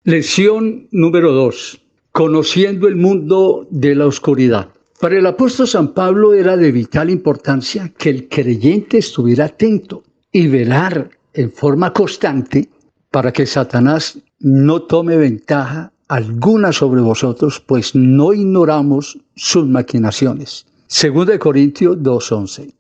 Lección número 2. Conociendo el mundo de la oscuridad. Para el apóstol San Pablo era de vital importancia que el creyente estuviera atento y velar en forma constante para que Satanás no tome ventaja alguna sobre vosotros, pues no ignoramos sus maquinaciones. 2 Corintios 2:11.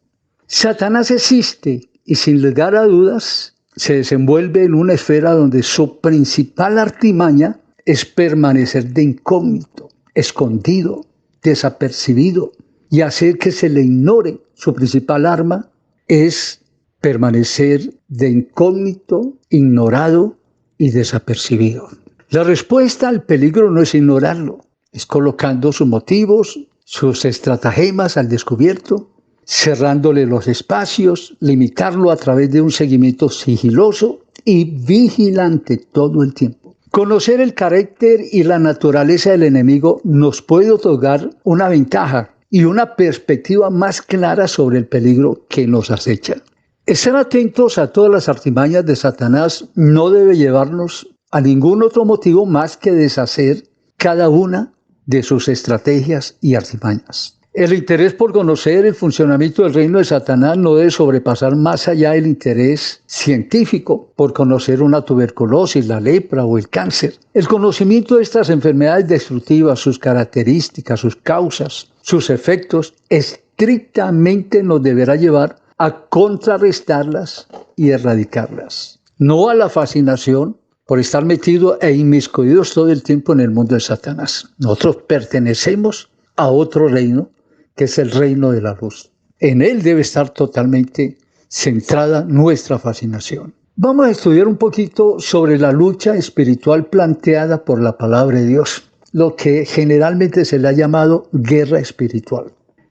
Satanás existe y sin lugar a dudas se desenvuelve en una esfera donde su principal artimaña es permanecer de incógnito, escondido, desapercibido y hacer que se le ignore. Su principal arma es permanecer de incógnito, ignorado y desapercibido. La respuesta al peligro no es ignorarlo, es colocando sus motivos, sus estratagemas al descubierto, cerrándole los espacios, limitarlo a través de un seguimiento sigiloso y vigilante todo el tiempo. Conocer el carácter y la naturaleza del enemigo nos puede otorgar una ventaja y una perspectiva más clara sobre el peligro que nos acecha. Estar atentos a todas las artimañas de Satanás no debe llevarnos a ningún otro motivo más que deshacer cada una de sus estrategias y artimañas. El interés por conocer el funcionamiento del reino de Satanás no debe sobrepasar más allá del interés científico por conocer una tuberculosis, la lepra o el cáncer. El conocimiento de estas enfermedades destructivas, sus características, sus causas, sus efectos, estrictamente nos deberá llevar a contrarrestarlas y erradicarlas. No a la fascinación por estar metidos e inmiscuidos todo el tiempo en el mundo de Satanás. Nosotros pertenecemos a otro reino, que es el reino de la luz. En él debe estar totalmente centrada nuestra fascinación. Vamos a estudiar un poquito sobre la lucha espiritual planteada por la palabra de Dios, lo que generalmente se le ha llamado guerra espiritual.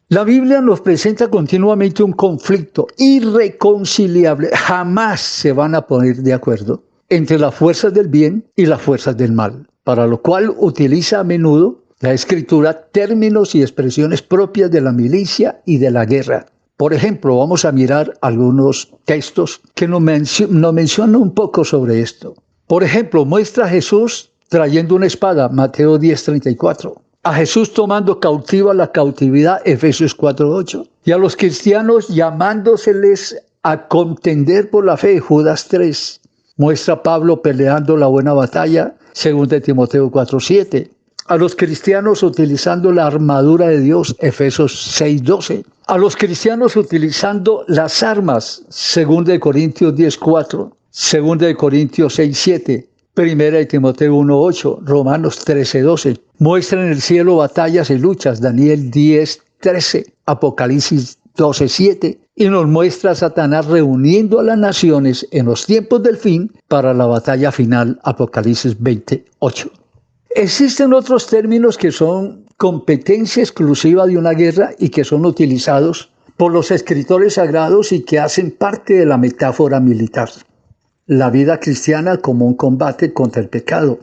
La Biblia nos presenta continuamente un conflicto irreconciliable. Jamás se van a poner de acuerdo entre las fuerzas del bien y las fuerzas del mal, para lo cual utiliza a menudo la Escritura términos y expresiones propias de la milicia y de la guerra. Por ejemplo, vamos a mirar algunos textos que nos mencionan un poco sobre esto. Por ejemplo, muestra a Jesús trayendo una espada, Mateo 10:34. A Jesús tomando cautiva la cautividad, Efesios 4:8. Y a los cristianos llamándoseles a contender por la fe, Judas 3. Muestra a Pablo peleando la buena batalla, 2 Timoteo 4:7. A los cristianos utilizando la armadura de Dios, Efesios 6:12. A los cristianos utilizando las armas, 2 Corintios 10:4, 2 Corintios 6:7, 1 Timoteo 1:8, Romanos 13:12. Muestra en el cielo batallas y luchas, Daniel 10:13, Apocalipsis 12:7. Y nos muestra a Satanás reuniendo a las naciones en los tiempos del fin para la batalla final, Apocalipsis 20:8. Existen otros términos que son competencia exclusiva de una guerra y que son utilizados por los escritores sagrados y que hacen parte de la metáfora militar. La vida cristiana como un combate contra el pecado,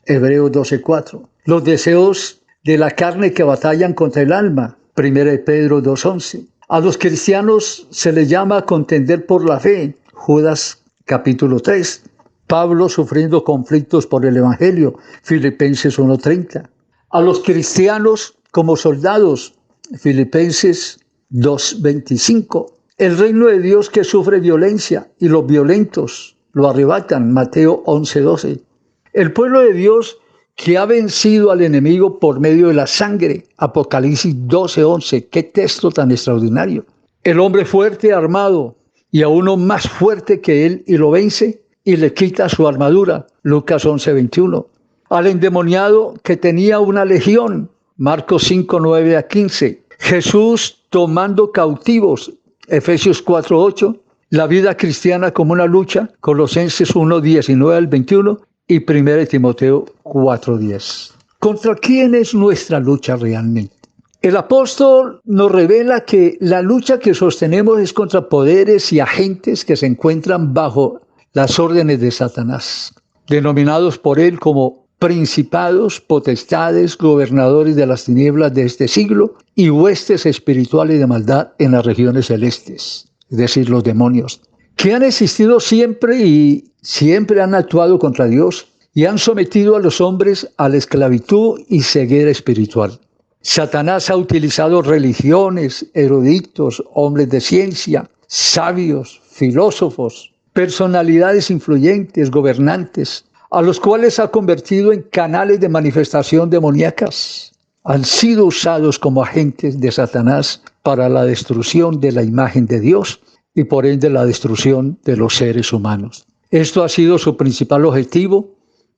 Hebreos 12:4. Los deseos de la carne que batallan contra el alma, 1 Pedro 2:11. A los cristianos se les llama a contender por la fe, Judas capítulo 3. Pablo sufriendo conflictos por el Evangelio, Filipenses 1:30. A los cristianos como soldados, Filipenses 2:25. El reino de Dios que sufre violencia y los violentos lo arrebatan, Mateo 11:12. El pueblo de Dios que ha vencido al enemigo por medio de la sangre, Apocalipsis 12:11. ¡Qué texto tan extraordinario! El hombre fuerte armado y a uno más fuerte que él y lo vence y le quita su armadura, Lucas 11:21. Al endemoniado que tenía una legión, Marcos 5:9-15. Jesús tomando cautivos, Efesios 4:8. La vida cristiana como una lucha, Colosenses 1:19-21 y 1 Timoteo 4:10. ¿Contra quién es nuestra lucha realmente? El apóstol nos revela que la lucha que sostenemos es contra poderes y agentes que se encuentran bajo las órdenes de Satanás, denominados por él como principados, potestades, gobernadores de las tinieblas de este siglo y huestes espirituales de maldad en las regiones celestes, es decir, los demonios, que han existido siempre y siempre han actuado contra Dios y han sometido a los hombres a la esclavitud y ceguera espiritual. Satanás ha utilizado religiones, eruditos, hombres de ciencia, sabios, filósofos, personalidades influyentes, gobernantes, a los cuales ha convertido en canales de manifestación demoníacas. Han sido usados como agentes de Satanás para la destrucción de la imagen de Dios y por ende la destrucción de los seres humanos. Esto ha sido su principal objetivo: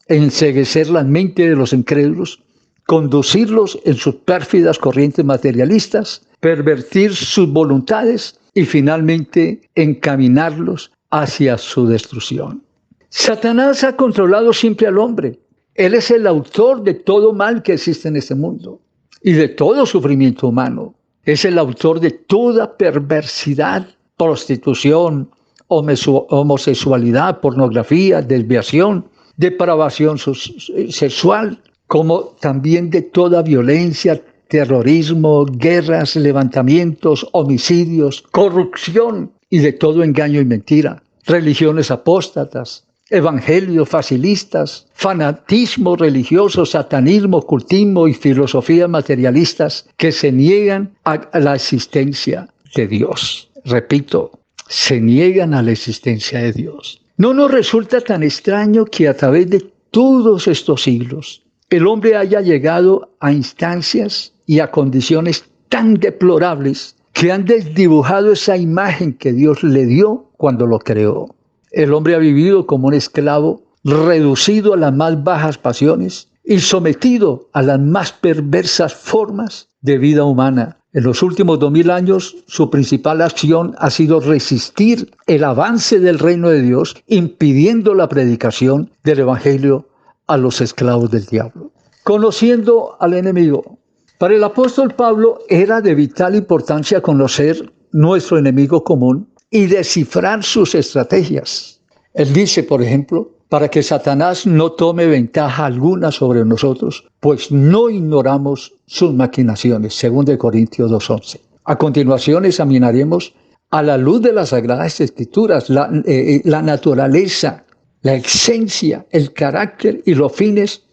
enceguecer la mente de los incrédulos, conducirlos en sus pérfidas corrientes materialistas, pervertir sus voluntades y finalmente encaminarlos hacia su destrucción. Satanás ha controlado siempre al hombre. Él es el autor de todo mal que existe en este mundo y de todo sufrimiento humano. Es el autor de toda perversidad, prostitución, homosexualidad, pornografía, desviación, depravación sexual, como también de toda violencia, terrorismo, guerras, levantamientos, homicidios, corrupción y de todo engaño y mentira, religiones apóstatas, evangelios facilistas, fanatismo religioso, satanismo, ocultismo y filosofías materialistas que se niegan a la existencia de Dios. Repito, se niegan a la existencia de Dios. No nos resulta tan extraño que a través de todos estos siglos el hombre haya llegado a instancias y a condiciones tan deplorables que han desdibujado esa imagen que Dios le dio cuando lo creó. El hombre ha vivido como un esclavo, reducido a las más bajas pasiones y sometido a las más perversas formas de vida humana. En los últimos 2000 años, su principal acción ha sido resistir el avance del reino de Dios, impidiendo la predicación del evangelio a los esclavos del diablo. Conociendo al enemigo. Para el apóstol Pablo era de vital importancia conocer nuestro enemigo común y descifrar sus estrategias. Él dice, por ejemplo, para que Satanás no tome ventaja alguna sobre nosotros, pues no ignoramos sus maquinaciones, 2 Corintios 2:11. A continuación examinaremos a la luz de las Sagradas Escrituras la naturaleza, la esencia, el carácter y los fines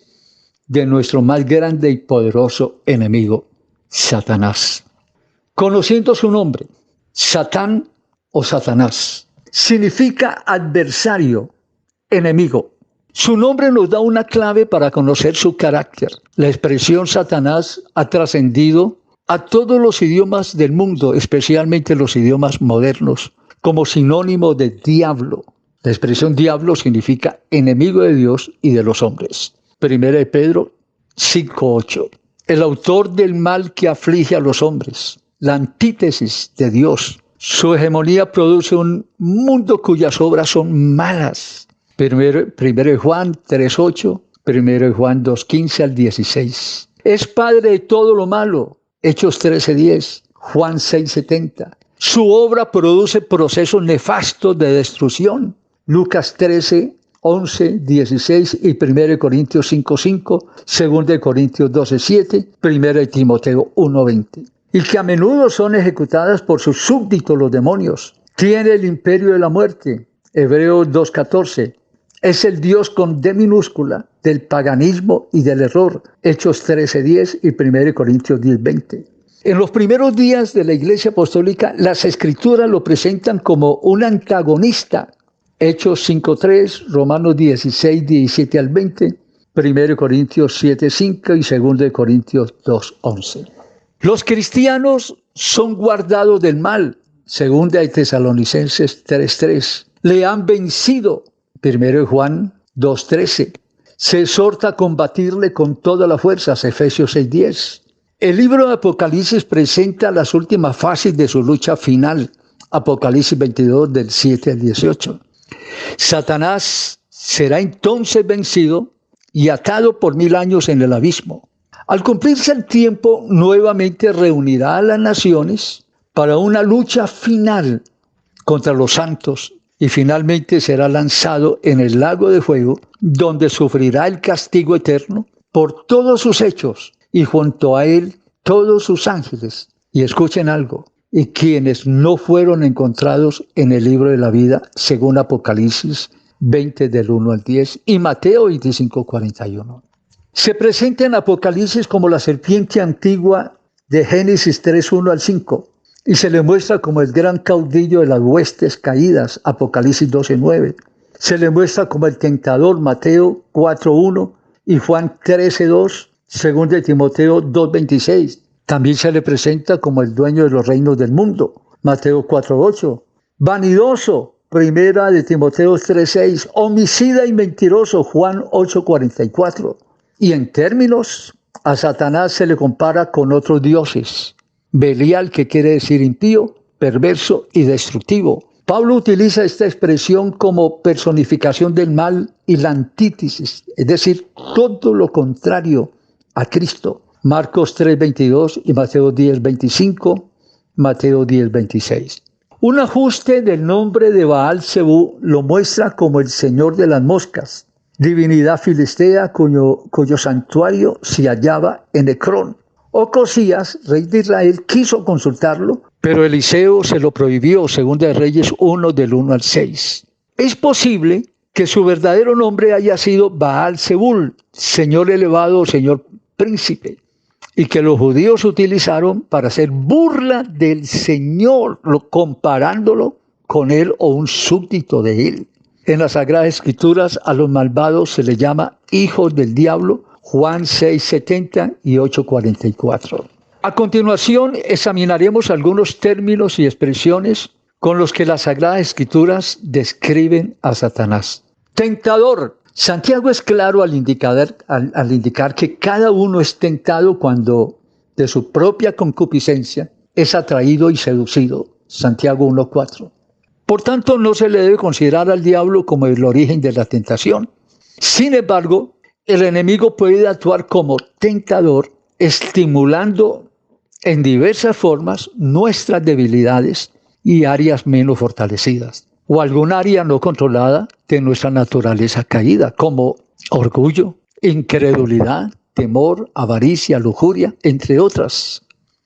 de nuestro más grande y poderoso enemigo, Satanás. Conociendo su nombre, Satán o Satanás, significa adversario, enemigo. Su nombre nos da una clave para conocer su carácter. La expresión Satanás ha trascendido a todos los idiomas del mundo, especialmente los idiomas modernos, como sinónimo de diablo. La expresión diablo significa enemigo de Dios y de los hombres. 1 Pedro 5:8. El autor del mal que aflige a los hombres, la antítesis de Dios. Su hegemonía produce un mundo cuyas obras son malas. 1 Juan 3:8, 1 Juan 2:15 al 16. Es padre de todo lo malo. Hechos 13:10, Juan 6:70. Su obra produce procesos nefastos de destrucción. Lucas 13:11, 16 y 1 Corintios 5:5, 2 Corintios 12:7, 1 Timoteo 1:20. Y que a menudo son ejecutadas por sus súbditos los demonios. Tiene el imperio de la muerte, Hebreos 2:14. Es el Dios con D minúscula del paganismo y del error, Hechos 13:10 y 1 Corintios 10:20. En los primeros días de la Iglesia Apostólica, las Escrituras lo presentan como un antagonista, Hechos 5:3, Romanos 16:17 al 20, 1 Corintios 7:5 y 2 Corintios 2:11. Los cristianos son guardados del mal, 2 Tesalonicenses 3:3. Le han vencido, 1 Juan 2:13. Se exhorta a combatirle con todas las fuerzas, Efesios 6:10. El libro de Apocalipsis presenta las últimas fases de su lucha final, Apocalipsis 22, del 7 al 18. Satanás será entonces vencido y atado por 1000 años en el abismo. Al cumplirse el tiempo, nuevamente reunirá a las naciones para una lucha final contra los santos y finalmente será lanzado en el lago de fuego, donde sufrirá el castigo eterno por todos sus hechos y junto a él todos sus ángeles. Y escuchen algo, y quienes no fueron encontrados en el libro de la vida, según Apocalipsis 20 del 1 al 10 y Mateo 25, 41. Se presenta en Apocalipsis como la serpiente antigua de Génesis 3, 1 al 5 y se le muestra como el gran caudillo de las huestes caídas, Apocalipsis 12, 9. Se le muestra como el tentador, Mateo 4, 1 y Juan 13, 2, 2 de Timoteo 2, 26. También se le presenta como el dueño de los reinos del mundo, Mateo 4, 8. Vanidoso, 1 de Timoteo 3, 6. Homicida y mentiroso, Juan 8, 44. Y en términos, a Satanás se le compara con otros dioses. Belial, que quiere decir impío, perverso y destructivo. Pablo utiliza esta expresión como personificación del mal y la antítesis, es decir, todo lo contrario a Cristo. Marcos 3:22 y Mateo 10:25, Mateo 10:26. Un ajuste del nombre de Baal-Zebú lo muestra como el señor de las moscas, divinidad filistea cuyo santuario se hallaba en Ecrón. Ocosías, rey de Israel, quiso consultarlo, pero Eliseo se lo prohibió, 2 de Reyes 1 del 1 al 6. Es posible que su verdadero nombre haya sido Baal-Zebul, señor elevado o señor príncipe, y que los judíos utilizaron para hacer burla del Señor, comparándolo con él o un súbdito de él. En las Sagradas Escrituras a los malvados se les llama hijos del diablo, Juan 6:70 y 8:44. A continuación examinaremos algunos términos y expresiones con los que las Sagradas Escrituras describen a Satanás. Tentador. Santiago es claro al indicar que cada uno es tentado cuando de su propia concupiscencia es atraído y seducido. Santiago 1:4. Por tanto, no se le debe considerar al diablo como el origen de la tentación. Sin embargo, el enemigo puede actuar como tentador, estimulando en diversas formas nuestras debilidades y áreas menos fortalecidas, o algún área no controlada de nuestra naturaleza caída, como orgullo, incredulidad, temor, avaricia, lujuria, entre otras.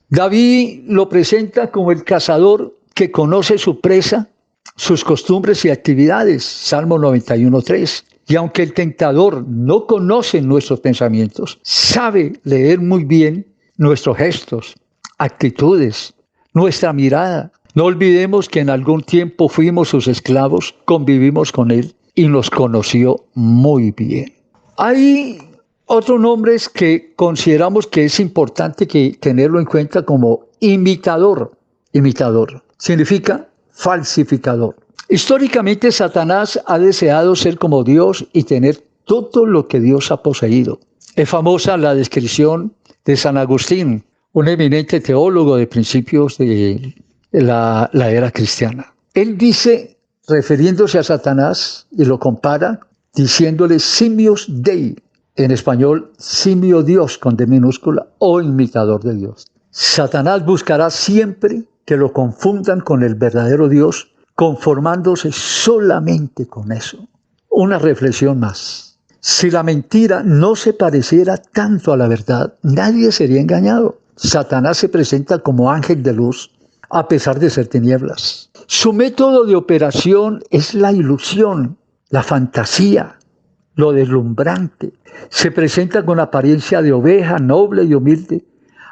David lo presenta como el cazador que conoce su presa, sus costumbres y actividades, Salmo 91:3. Y aunque el tentador no conoce nuestros pensamientos, sabe leer muy bien nuestros gestos, actitudes, nuestra mirada. No olvidemos que en algún tiempo fuimos sus esclavos, convivimos con él y nos conoció muy bien. Hay otros nombres que consideramos que es importante tenerlo en cuenta como imitador. Imitador significa falsificador. Históricamente, Satanás ha deseado ser como Dios y tener todo lo que Dios ha poseído. Es famosa la descripción de San Agustín, un eminente teólogo de principios de la era cristiana. Él dice, refiriéndose a Satanás, y lo compara, diciéndole simios Dei, en español simio Dios con D minúscula o imitador de Dios. Satanás buscará siempre que lo confundan con el verdadero Dios, conformándose solamente con eso. Una reflexión más. Si la mentira no se pareciera tanto a la verdad, nadie sería engañado. Satanás se presenta como ángel de luz, a pesar de ser tinieblas. Su método de operación es la ilusión, la fantasía, lo deslumbrante. Se presenta con apariencia de oveja noble y humilde,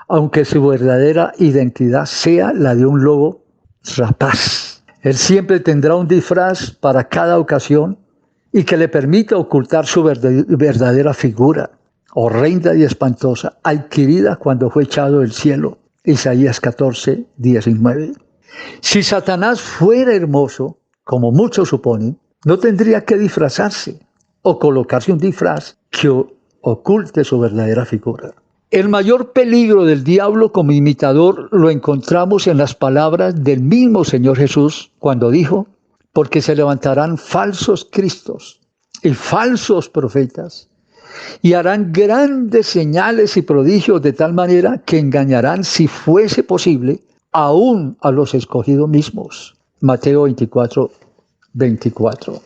aunque su verdadera identidad sea la de un lobo rapaz. Él siempre tendrá un disfraz para cada ocasión y que le permita ocultar su verdadera figura, horrenda y espantosa, adquirida cuando fue echado del cielo. Isaías 14:19. Si Satanás fuera hermoso, como muchos suponen, no tendría que disfrazarse o colocarse un disfraz que oculte su verdadera figura. El mayor peligro del diablo como imitador lo encontramos en las palabras del mismo Señor Jesús cuando dijo, porque se levantarán falsos cristos y falsos profetas y harán grandes señales y prodigios de tal manera que engañarán, si fuese posible, aún a los escogidos mismos. Mateo 24:24.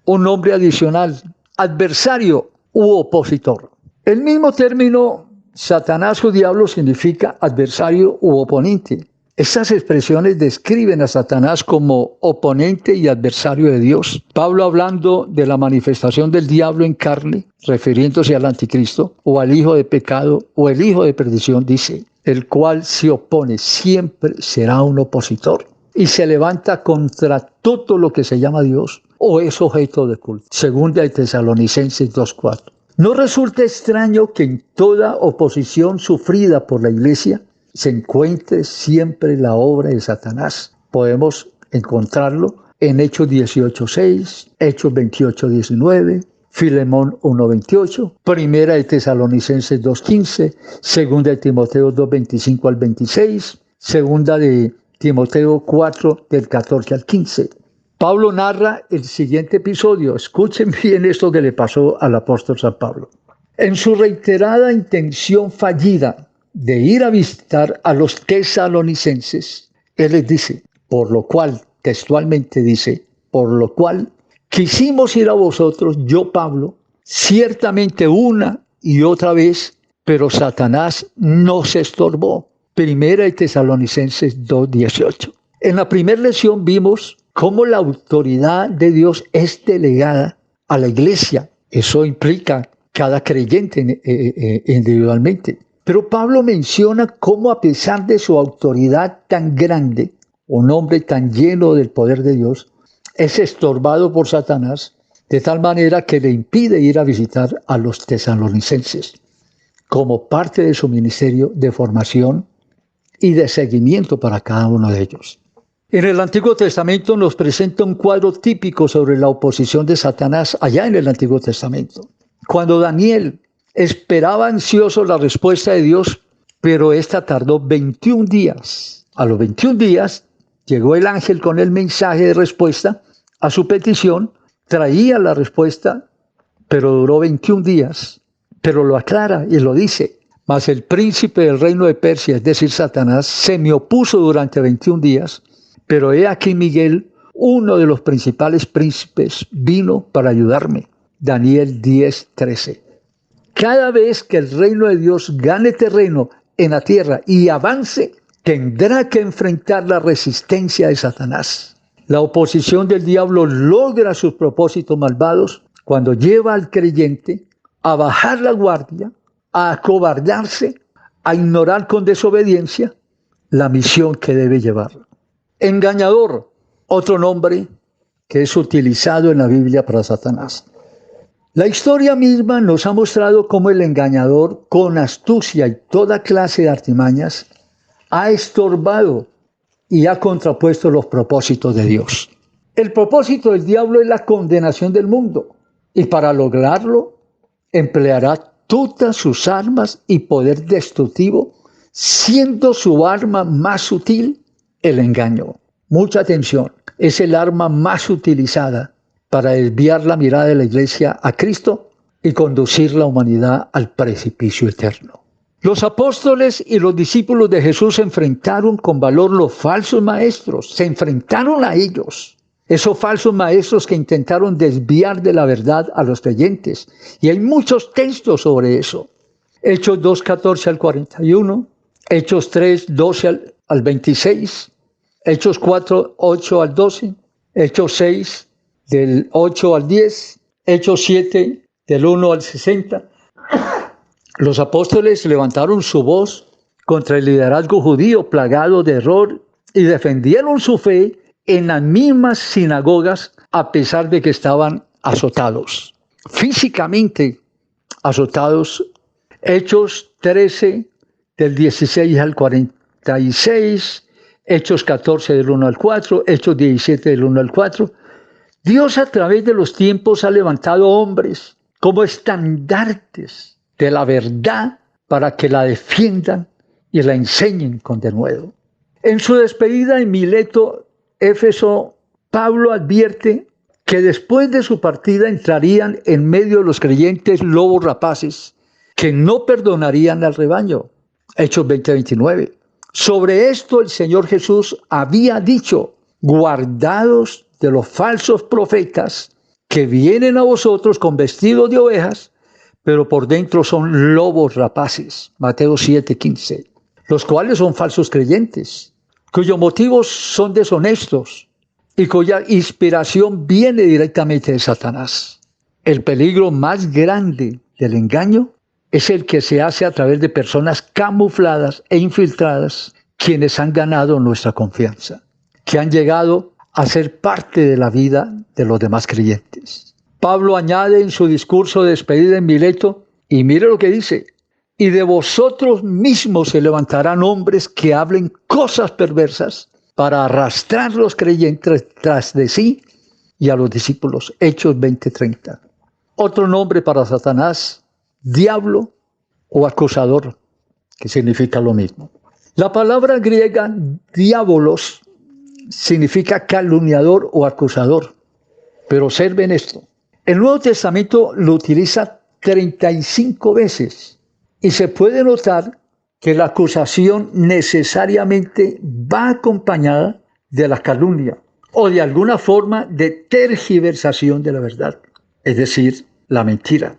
Un nombre adicional, adversario u opositor. El mismo término Satanás o diablo significa adversario u oponente. Estas expresiones describen a Satanás como oponente y adversario de Dios. Pablo, hablando de la manifestación del diablo en carne, refiriéndose al anticristo, o al hijo de pecado, o el hijo de perdición, dice: el cual se opone siempre será un opositor y se levanta contra todo lo que se llama Dios o es objeto de culto. Segunda de Tesalonicenses 2:4. No resulta extraño que en toda oposición sufrida por la iglesia se encuentre siempre la obra de Satanás. Podemos encontrarlo en Hechos 18:6, Hechos 28:19, Filemón 1:28, Primera de Tesalonicenses 2:15, Segunda de Timoteo 2:25 al 26, Segunda de Timoteo 4 del 14 al 15. Pablo narra el siguiente episodio. Escuchen bien esto que le pasó al apóstol San Pablo. En su reiterada intención fallida de ir a visitar a los tesalonicenses, él les dice, por lo cual, textualmente dice, por lo cual quisimos ir a vosotros, yo Pablo, ciertamente una y otra vez, pero Satanás nos estorbó. Primera de Tesalonicenses 2:18. En la primera lección vimos cómo la autoridad de Dios es delegada a la iglesia. Eso implica cada creyente individualmente. Pero Pablo menciona cómo, a pesar de su autoridad tan grande, un hombre tan lleno del poder de Dios, es estorbado por Satanás de tal manera que le impide ir a visitar a los tesalonicenses como parte de su ministerio de formación y de seguimiento para cada uno de ellos. En el Antiguo Testamento nos presenta un cuadro típico sobre la oposición de Satanás allá en el Antiguo Testamento. Cuando Daniel esperaba ansioso la respuesta de Dios, pero esta tardó 21 días. A los 21 días llegó el ángel con el mensaje de respuesta a su petición, traía la respuesta, pero duró 21 días. Pero lo aclara y lo dice: mas el príncipe del reino de Persia, es decir, Satanás, se me opuso durante 21 días, pero he aquí Miguel, uno de los principales príncipes, vino para ayudarme. Daniel 10:13. Cada vez que el reino de Dios gane terreno en la tierra y avance, tendrá que enfrentar la resistencia de Satanás. La oposición del diablo logra sus propósitos malvados cuando lleva al creyente a bajar la guardia, a acobardarse, a ignorar con desobediencia la misión que debe llevar. Engañador, otro nombre que es utilizado en la Biblia para Satanás. La historia misma nos ha mostrado cómo el engañador, con astucia y toda clase de artimañas, ha estorbado y ha contrapuesto los propósitos de Dios. El propósito del diablo es la condenación del mundo, y para lograrlo empleará todas sus armas y poder destructivo, siendo su arma más sutil el engaño. Mucha atención, es el arma más utilizada para desviar la mirada de la iglesia a Cristo y conducir la humanidad al precipicio eterno. Los apóstoles y los discípulos de Jesús enfrentaron con valor los falsos maestros, se enfrentaron a ellos. Esos falsos maestros que intentaron desviar de la verdad a los creyentes. Y hay muchos textos sobre eso. Hechos 2:14 al 41, Hechos 3:12 al 26, Hechos 4:8 al 12, Hechos 6 del 8 al 10, Hechos 7 del 1 al 60. Los apóstoles levantaron su voz contra el liderazgo judío plagado de error y defendieron su fe en las mismas sinagogas, a pesar de que estaban azotados, físicamente azotados. Hechos 13 del 16 al 46, Hechos 14 del 1 al 4, Hechos 17 del 1 al 4. Dios a través de los tiempos ha levantado hombres como estandartes de la verdad para que la defiendan y la enseñen con denuedo. En su despedida en Mileto, Éfeso, Pablo advierte que después de su partida entrarían en medio de los creyentes lobos rapaces que no perdonarían al rebaño. Hechos 20:29. Sobre esto el Señor Jesús había dicho: guardaos de los falsos profetas que vienen a vosotros con vestidos de ovejas, pero por dentro son lobos rapaces. Mateo 7:15. Los cuales son falsos creyentes. cuyos motivos son deshonestos y cuya inspiración viene directamente de Satanás. El peligro más grande del engaño es el que se hace a través de personas camufladas e infiltradas, quienes han ganado nuestra confianza, que han llegado a ser parte de la vida de los demás creyentes. Pablo añade en su discurso de despedida en Mileto, y mire lo que dice: y de vosotros mismos se levantarán hombres que hablen cosas perversas para arrastrar a los creyentes tras de sí y a los discípulos. Hechos 20:30. Otro nombre para Satanás: diablo o acusador, que significa lo mismo. La palabra griega diabolos significa calumniador o acusador. Pero observen esto: el Nuevo Testamento lo utiliza 35 veces y se puede notar que la acusación necesariamente va acompañada de la calumnia o de alguna forma de tergiversación de la verdad, es decir, la mentira.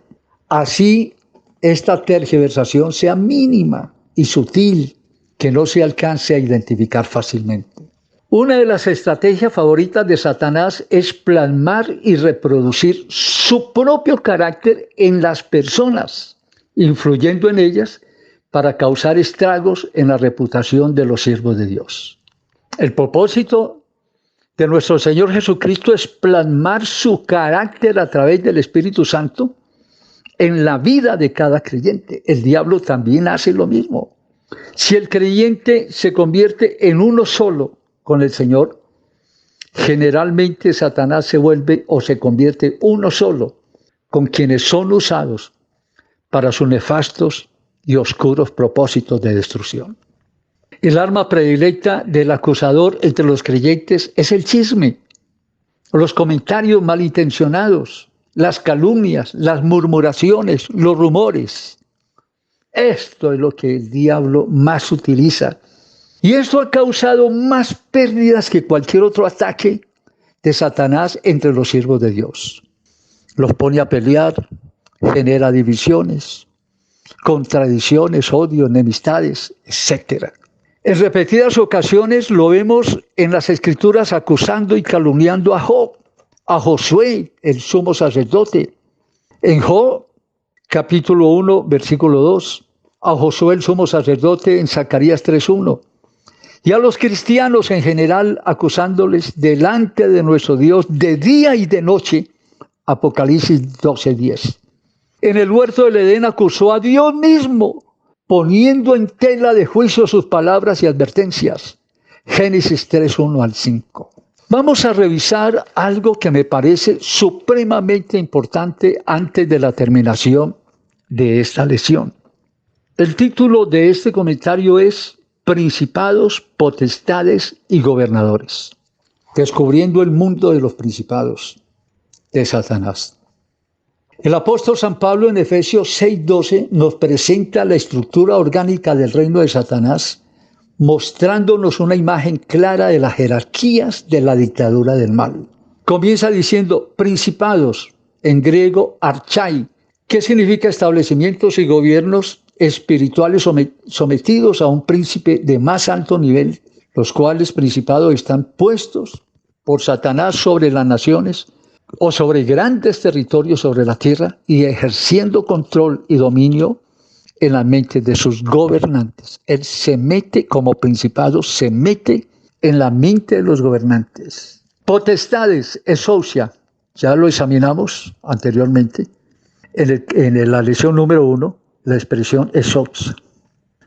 Así, esta tergiversación sea mínima y sutil, que no se alcance a identificar fácilmente. Una de las estrategias favoritas de Satanás es plasmar y reproducir su propio carácter en las personas, influyendo en ellas para causar estragos en la reputación de los siervos de Dios. El propósito de nuestro Señor Jesucristo es plasmar su carácter a través del Espíritu Santo en la vida de cada creyente. El diablo también hace lo mismo. Si el creyente se convierte en uno solo con el Señor, generalmente Satanás se vuelve o se convierte uno solo con quienes son usados para sus nefastos y oscuros propósitos de destrucción. El arma predilecta del acusador entre los creyentes es el chisme, los comentarios malintencionados, las calumnias, las murmuraciones, los rumores. Esto es lo que el diablo más utiliza. Y esto ha causado más pérdidas que cualquier otro ataque de Satanás entre los siervos de Dios. Los pone a pelear, genera divisiones, contradicciones, odio, enemistades, etc. En repetidas ocasiones lo vemos en las Escrituras acusando y calumniando a Job, a Josué, el sumo sacerdote. En Job, capítulo 1, versículo 2, a Josué, el sumo sacerdote, en Zacarías 3:1. Y a los cristianos en general, acusándoles delante de nuestro Dios de día y de noche, Apocalipsis 12:10. En el huerto del Edén acusó a Dios mismo, poniendo en tela de juicio sus palabras y advertencias. Génesis 3:1 al 5. Vamos a revisar algo que me parece supremamente importante antes de la terminación de esta lección. El título de este comentario es Principados, potestades y gobernadores. Descubriendo el mundo de los principados de Satanás. El apóstol San Pablo en Efesios 6:12 nos presenta la estructura orgánica del reino de Satanás, mostrándonos una imagen clara de las jerarquías de la dictadura del mal. Comienza diciendo principados, en griego archai, que significa establecimientos y gobiernos espirituales sometidos a un príncipe de más alto nivel, los cuales principados están puestos por Satanás sobre las naciones o sobre grandes territorios sobre la tierra y ejerciendo control y dominio en la mente de sus gobernantes. Él se mete como principado, se mete en la mente de los gobernantes. Potestades, exousia, ya lo examinamos anteriormente en la lección número 1, la expresión exousia.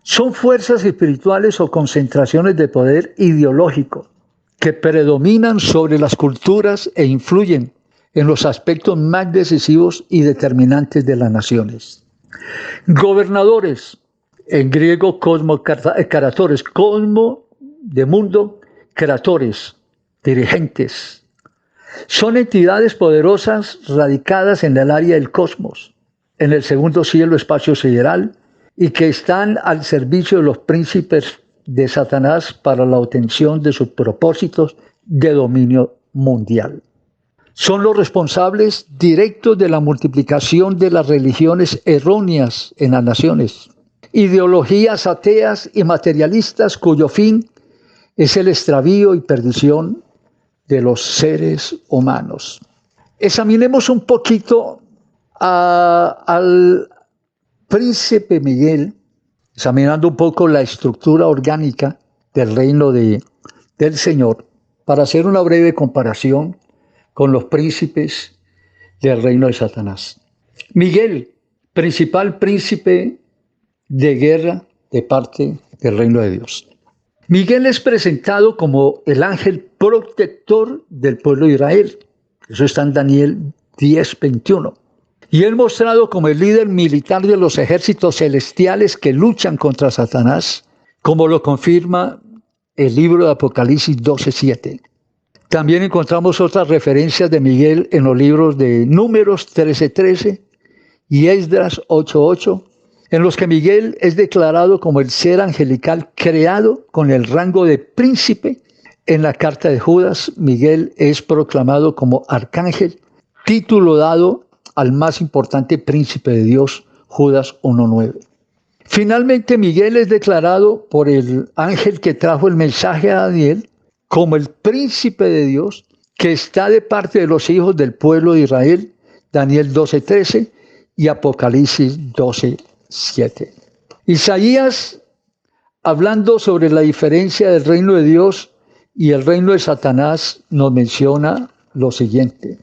Son fuerzas espirituales o concentraciones de poder ideológico que predominan sobre las culturas e influyen en los aspectos más decisivos y determinantes de las naciones. Gobernadores, en griego karatores, cosmo de mundo, karatores, dirigentes. Son entidades poderosas radicadas en el área del cosmos, en el segundo cielo, espacio sideral, y que están al servicio de los príncipes de Satanás para la obtención de sus propósitos de dominio mundial. Son los responsables directos de la multiplicación de las religiones erróneas en las naciones, ideologías ateas y materialistas cuyo fin es el extravío y perdición de los seres humanos. Examinemos un poquito al príncipe Miguel, examinando un poco la estructura orgánica del reino del Señor, para hacer una breve comparación con los príncipes del reino de Satanás. Miguel, principal príncipe de guerra de parte del reino de Dios. Miguel es presentado como el ángel protector del pueblo de Israel. Eso está en Daniel 10:21. Y es mostrado como el líder militar de los ejércitos celestiales que luchan contra Satanás, como lo confirma el libro de Apocalipsis 12:7. También encontramos otras referencias de Miguel en los libros de Números 13:13 y Esdras 8:8, en los que Miguel es declarado como el ser angelical creado con el rango de príncipe. En la carta de Judas, Miguel es proclamado como arcángel, título dado al más importante príncipe de Dios, Judas 1:9. Finalmente, Miguel es declarado por el ángel que trajo el mensaje a Daniel como el príncipe de Dios que está de parte de los hijos del pueblo de Israel, Daniel 12:13 y Apocalipsis 12:7. Isaías, hablando sobre la diferencia del reino de Dios y el reino de Satanás, nos menciona lo siguiente.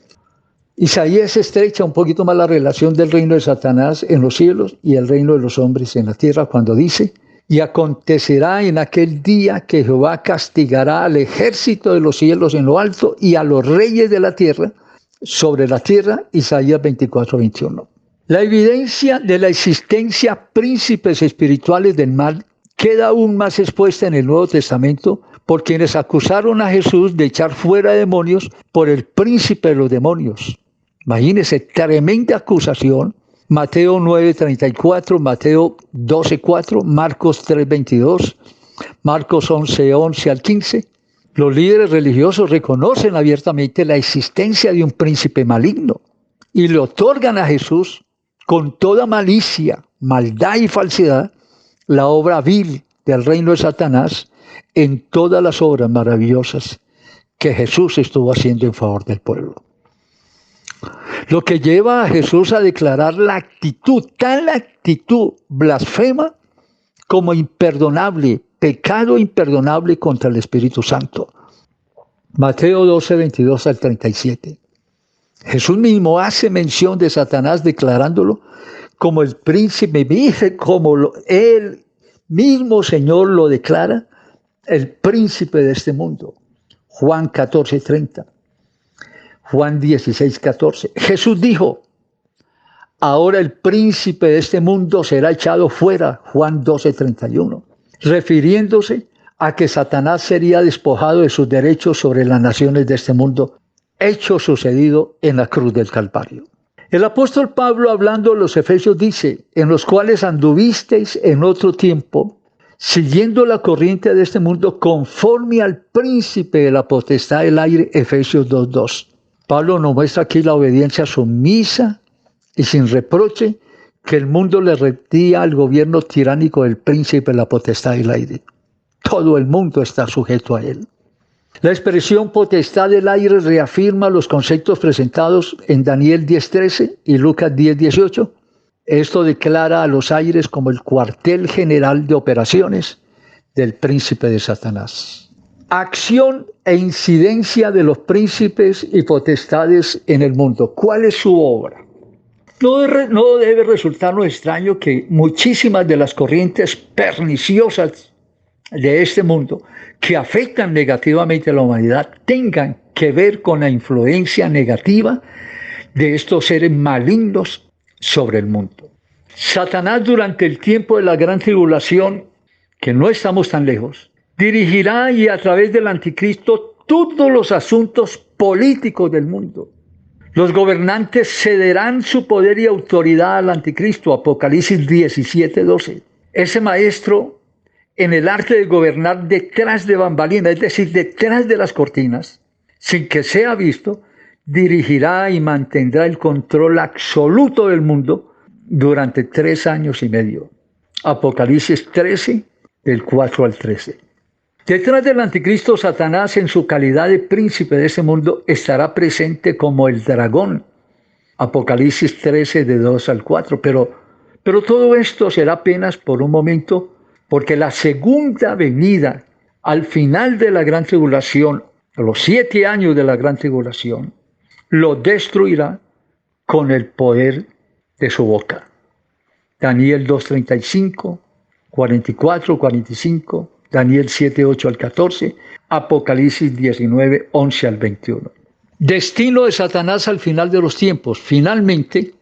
Isaías estrecha un poquito más la relación del reino de Satanás en los cielos y el reino de los hombres en la tierra cuando dice: y acontecerá en aquel día que Jehová castigará al ejército de los cielos en lo alto y a los reyes de la tierra sobre la tierra. Isaías 24:21. La evidencia de la existencia de príncipes espirituales del mal queda aún más expuesta en el Nuevo Testamento por quienes acusaron a Jesús de echar fuera demonios por el príncipe de los demonios. Imagínense, tremenda acusación. Mateo 9:34, Mateo 12:4, Marcos 3:22, Marcos 11:11 al 15. Los líderes religiosos reconocen abiertamente la existencia de un príncipe maligno y le otorgan a Jesús, con toda malicia, maldad y falsedad, la obra vil del reino de Satanás en todas las obras maravillosas que Jesús estuvo haciendo en favor del pueblo. Lo que lleva a Jesús a declarar tal actitud blasfema como imperdonable, pecado imperdonable contra el Espíritu Santo. Mateo 12:22 al 37. Jesús mismo hace mención de Satanás declarándolo como el príncipe, como él mismo Señor lo declara, el príncipe de este mundo. Juan 14:30. Juan 16:14. Jesús dijo: ahora el príncipe de este mundo será echado fuera. Juan 12:31. Refiriéndose a que Satanás sería despojado de sus derechos sobre las naciones de este mundo, hecho sucedido en la cruz del Calvario. El apóstol Pablo, hablando a los Efesios, dice: en los cuales anduvisteis en otro tiempo, siguiendo la corriente de este mundo, conforme al príncipe de la potestad del aire. Efesios 2:2. Pablo nos muestra aquí la obediencia sumisa y sin reproche que el mundo le rendía al gobierno tiránico del príncipe de la potestad del aire. Todo el mundo está sujeto a él. La expresión potestad del aire reafirma los conceptos presentados en Daniel 10:13 y Lucas 10:18. Esto declara a los aires como el cuartel general de operaciones del príncipe de Satanás. Acción e incidencia de los príncipes y potestades en el mundo. ¿Cuál es su obra? No debe resultarnos extraño que muchísimas de las corrientes perniciosas de este mundo que afectan negativamente a la humanidad tengan que ver con la influencia negativa de estos seres malignos sobre el mundo. Satanás, durante el tiempo de la gran tribulación, que no estamos tan lejos, dirigirá y a través del anticristo todos los asuntos políticos del mundo. Los gobernantes cederán su poder y autoridad al anticristo. Apocalipsis 17:12. Ese maestro en el arte de gobernar detrás de bambalinas, es decir, detrás de las cortinas, sin que sea visto, dirigirá y mantendrá el control absoluto del mundo durante 3 años y medio. Apocalipsis 13, del 4 al 13. Detrás del anticristo, Satanás, en su calidad de príncipe de ese mundo, estará presente como el dragón. Apocalipsis 13, de 2 al 4. Pero todo esto será apenas por un momento, porque la segunda venida, al final de la gran tribulación, los 7 años de la gran tribulación, lo destruirá con el poder de su boca. Daniel 2:35, 44, 45, Daniel 7, 8 al 14, Apocalipsis 19, 11 al 21. Destino de Satanás al final de los tiempos. Finalmente,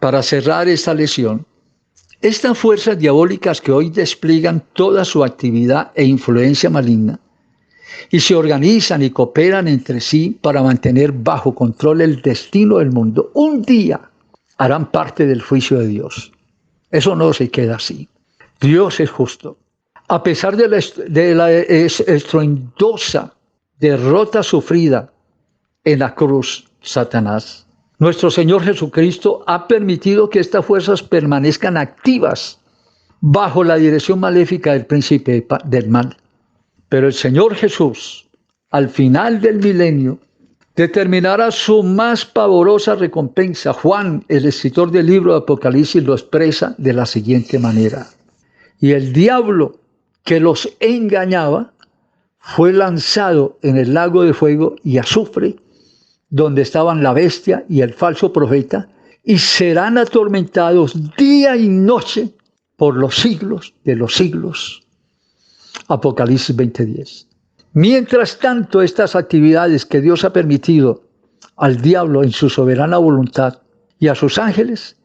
para cerrar esta lección, estas fuerzas diabólicas que hoy despliegan toda su actividad e influencia maligna y se organizan y cooperan entre sí para mantener bajo control el destino del mundo, un día harán parte del juicio de Dios. Eso no se queda así. Dios es justo. A pesar de la estruendosa derrota sufrida en la cruz, Satanás, nuestro Señor Jesucristo ha permitido que estas fuerzas permanezcan activas bajo la dirección maléfica del príncipe del mal. Pero el Señor Jesús, al final del milenio, determinará su más pavorosa recompensa. Juan, el escritor del libro de Apocalipsis, lo expresa de la siguiente manera: y el diablo que los engañaba fue lanzado en el lago de fuego y azufre, donde estaban la bestia y el falso profeta, y serán atormentados día y noche por los siglos de los siglos. Apocalipsis 20:10. Mientras tanto, estas actividades que Dios ha permitido al diablo en su soberana voluntad y a sus ángeles,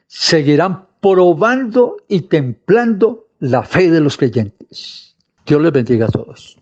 seguirán probando y templando la fe de los creyentes. Dios les bendiga a todos.